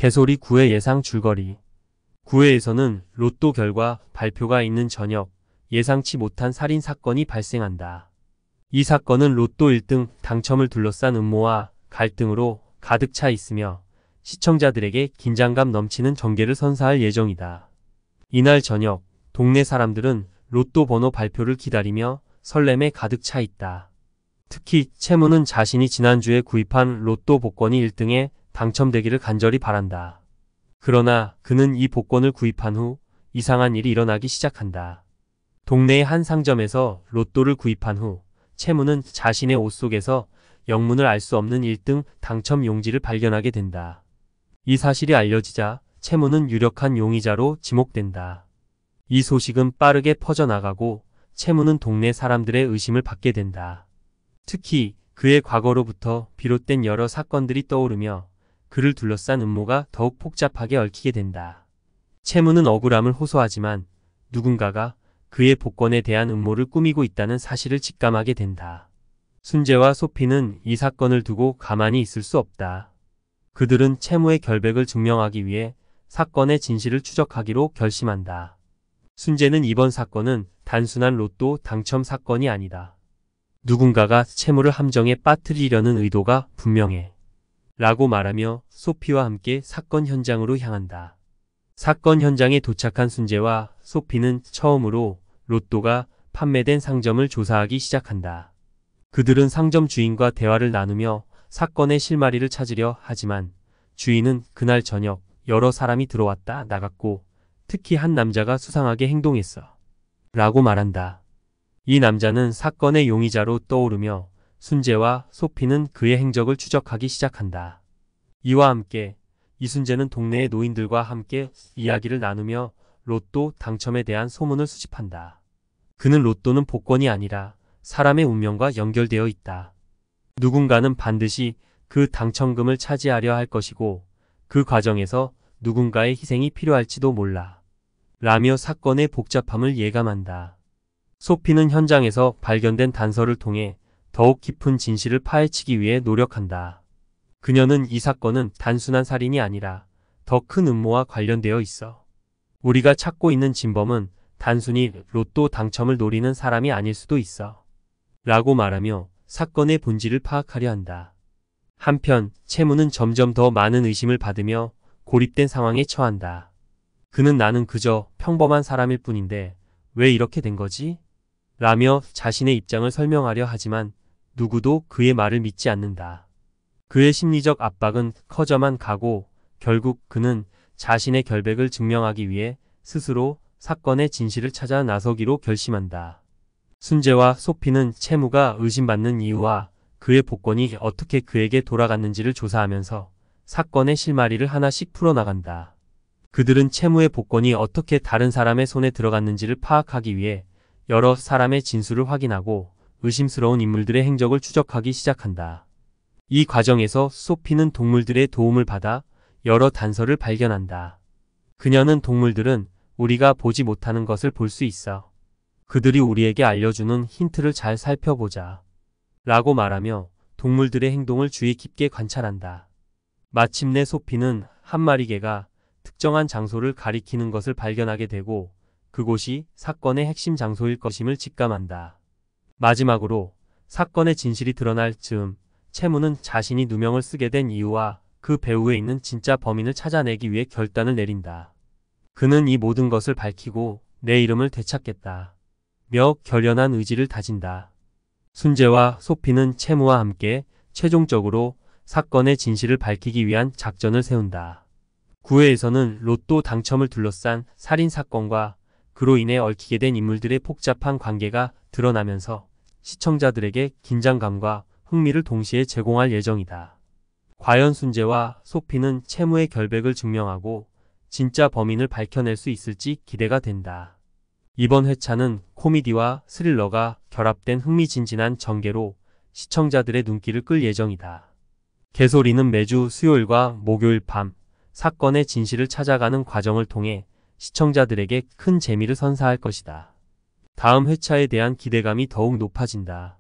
개소리 9회 예상 줄거리. 9회에서는 로또 결과 발표가 있는 저녁, 예상치 못한 살인사건이 발생한다. 이 사건은 로또 1등 당첨을 둘러싼 음모와 갈등으로 가득 차 있으며 시청자들에게 긴장감 넘치는 전개를 선사할 예정이다. 이날 저녁, 동네 사람들은 로또 번호 발표를 기다리며 설렘에 가득 차 있다. 특히 채무는 자신이 지난주에 구입한 로또 복권이 1등에 당첨되기를 간절히 바란다. 그러나 그는 이 복권을 구입한 후 이상한 일이 일어나기 시작한다. 동네의 한 상점에서 로또를 구입한 후 채무는 자신의 옷 속에서 영문을 알 수 없는 1등 당첨 용지를 발견하게 된다. 이 사실이 알려지자 채무는 유력한 용의자로 지목된다. 이 소식은 빠르게 퍼져나가고 채무는 동네 사람들의 의심을 받게 된다. 특히 그의 과거로부터 비롯된 여러 사건들이 떠오르며 그를 둘러싼 음모가 더욱 복잡하게 얽히게 된다. 채무는 억울함을 호소하지만 누군가가 그의 복권에 대한 음모를 꾸미고 있다는 사실을 직감하게 된다. 순재와 소피는 이 사건을 두고 가만히 있을 수 없다. 그들은 채무의 결백을 증명하기 위해 사건의 진실을 추적하기로 결심한다. 순재는 이번 사건은 단순한 로또 당첨 사건이 아니다. 누군가가 채무를 함정에 빠뜨리려는 의도가 분명해. 라고 말하며 소피와 함께 사건 현장으로 향한다. 사건 현장에 도착한 순재와 소피는 처음으로 로또가 판매된 상점을 조사하기 시작한다. 그들은 상점 주인과 대화를 나누며 사건의 실마리를 찾으려 하지만 주인은 그날 저녁 여러 사람이 들어왔다 나갔고 특히 한 남자가 수상하게 행동했어. 라고 말한다. 이 남자는 사건의 용의자로 떠오르며 순재와 소피는 그의 행적을 추적하기 시작한다. 이와 함께 이순재는 동네의 노인들과 함께 이야기를 나누며 로또 당첨에 대한 소문을 수집한다. 그는 로또는 복권이 아니라 사람의 운명과 연결되어 있다. 누군가는 반드시 그 당첨금을 차지하려 할 것이고 그 과정에서 누군가의 희생이 필요할지도 몰라. 라며 사건의 복잡함을 예감한다. 소피는 현장에서 발견된 단서를 통해 더욱 깊은 진실을 파헤치기 위해 노력한다. 그녀는 이 사건은 단순한 살인이 아니라 더 큰 음모와 관련되어 있어. 우리가 찾고 있는 진범은 단순히 로또 당첨을 노리는 사람이 아닐 수도 있어. 라고 말하며 사건의 본질을 파악하려 한다. 한편 채무는 점점 더 많은 의심을 받으며 고립된 상황에 처한다. 그는 나는 그저 평범한 사람일 뿐인데 왜 이렇게 된 거지? 라며 자신의 입장을 설명하려 하지만 누구도 그의 말을 믿지 않는다. 그의 심리적 압박은 커져만 가고 결국 그는 자신의 결백을 증명하기 위해 스스로 사건의 진실을 찾아 나서기로 결심한다. 순재와 소피는 채무가 의심받는 이유와 그의 복권이 어떻게 그에게 돌아갔는지를 조사하면서 사건의 실마리를 하나씩 풀어나간다. 그들은 채무의 복권이 어떻게 다른 사람의 손에 들어갔는지를 파악하기 위해 여러 사람의 진술을 확인하고 의심스러운 인물들의 행적을 추적하기 시작한다. 이 과정에서 소피는 동물들의 도움을 받아 여러 단서를 발견한다. 그녀는 동물들은 우리가 보지 못하는 것을 볼 수 있어. 그들이 우리에게 알려주는 힌트를 잘 살펴보자. 라고 말하며 동물들의 행동을 주의 깊게 관찰한다. 마침내 소피는 한 마리 개가 특정한 장소를 가리키는 것을 발견하게 되고 그곳이 사건의 핵심 장소일 것임을 직감한다. 마지막으로 사건의 진실이 드러날 즈음 채무는 자신이 누명을 쓰게 된 이유와 그 배후에 있는 진짜 범인을 찾아내기 위해 결단을 내린다. 그는 이 모든 것을 밝히고 내 이름을 되찾겠다. 며 결연한 의지를 다진다. 순재와 소피는 채무와 함께 최종적으로 사건의 진실을 밝히기 위한 작전을 세운다. 9회에서는 로또 당첨을 둘러싼 살인사건과 그로 인해 얽히게 된 인물들의 복잡한 관계가 드러나면서 시청자들에게 긴장감과 흥미를 동시에 제공할 예정이다. 과연 순재와 소피는 채무의 결백을 증명하고 진짜 범인을 밝혀낼 수 있을지 기대가 된다. 이번 회차는 코미디와 스릴러가 결합된 흥미진진한 전개로 시청자들의 눈길을 끌 예정이다. 개소리는 매주 수요일과 목요일 밤 사건의 진실을 찾아가는 과정을 통해 시청자들에게 큰 재미를 선사할 것이다. 다음 회차에 대한 기대감이 더욱 높아진다.